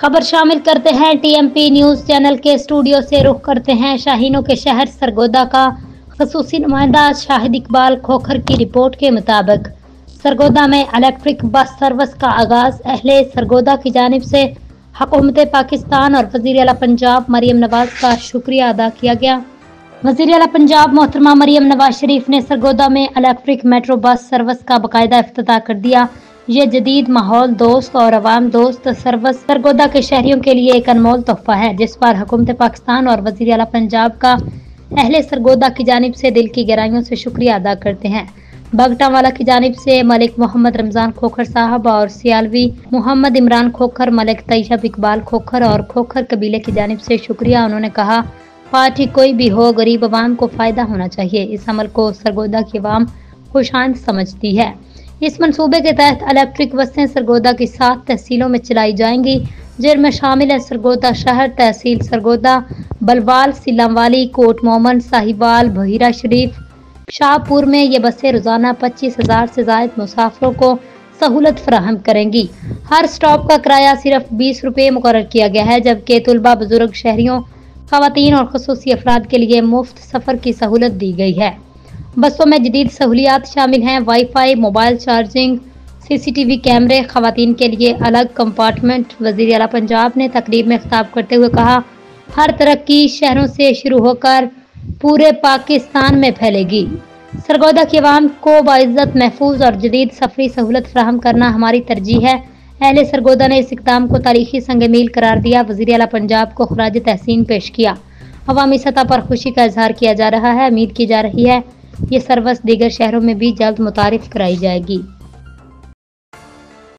खबर शामिल करते हैं टीएमपी न्यूज चैनल के स्टूडियो से। रुख करते हैं शाहीनों के शहर सरगोदा का। खसूसी नुमाइंदा शाहिद इकबाल खोखर की रिपोर्ट के मुताबिक सरगोदा में इलेक्ट्रिक बस सर्विस का आगाज अहले सरगोदा की जानिब से हुकूमत पाकिस्तान और वज़ीर आला पंजाब मरियम नवाज का शुक्रिया अदा किया गया। वज़ीर आला पंजाब मोहतरमा मरियम नवाज शरीफ ने सरगोदा में इलेक्ट्रिक मेट्रो बस सर्विस का बाकायदा इफ्तिताह कर दिया। ये जदीद माहौल दोस्त और अवाम दोस्त सर्विस सरगोदा के शहरियों के लिए एक अनमोल तोहफा है, जिस पर हुकूमत पाकिस्तान और वज़ीर आला पंजाब का अहले सरगोदा की जानिब से दिल की गहराइयों से शुक्रिया अदा करते हैं। बगटावाला की जानिब से मलिक मोहम्मद रमजान खोखर साहब और सियालवी मोहम्मद इमरान खोखर, मलिक तैयब इकबाल खोखर और खोखर कबीले की जानिब से शुक्रिया। उन्होंने कहा, पार्टी कोई भी हो, गरीब अवाम को फायदा होना चाहिए। इस अमल को सरगोदा की अवाम खुशाइंद समझती है। इस मंसूबे के तहत इलेक्ट्रिक बसें सरगोदा की 7 तहसीलों में चलाई जाएंगी, जिनमें शामिल है सरगोदा शहर, तहसील सरगोदा, बलवाल, सिलांवाली, कोट मोमन, साहिवाल, बहिरा शरीफ, शाहपुर में ये बसें रोजाना 25,000 से ज्यादा मुसाफिरों को सहूलत फराहम करेंगी। हर स्टॉप का किराया सिर्फ 20 रुपये मुकर्रर किया गया है, जबकि तुलबा, बुजुर्ग, शहरियों, खवातीन और खसूसी अफराद के लिए मुफ्त सफर की सहूलत दी गई है। बसों में जदीद सहूलियात शामिल हैं, वाईफाई, मोबाइल चार्जिंग, सीसीटीवी कैमरे, खवातीन के लिए अलग कंपार्टमेंट। वज़ीर आला पंजाब ने तकरीब में खिताब करते हुए कहा, हर तरक्की शहरों से शुरू होकर पूरे पाकिस्तान में फैलेगी। सरगोदा की अवाम को बाइज्जत, महफूज और जदीद सफरी सहूलत फराहम करना हमारी तरजीह है। अहले सरगोदा ने इस इक़दाम को तारीखी संग-ए-मील करार दिया। वज़ीर आला पंजाब को खराज तहसीन पेश किया। अवामी सतह पर खुशी का इजहार किया जा रहा है। उम्मीद की जा रही है ये सर्विस दीगर शहरों में भी जल्द मुतारिफ कराई जाएगी।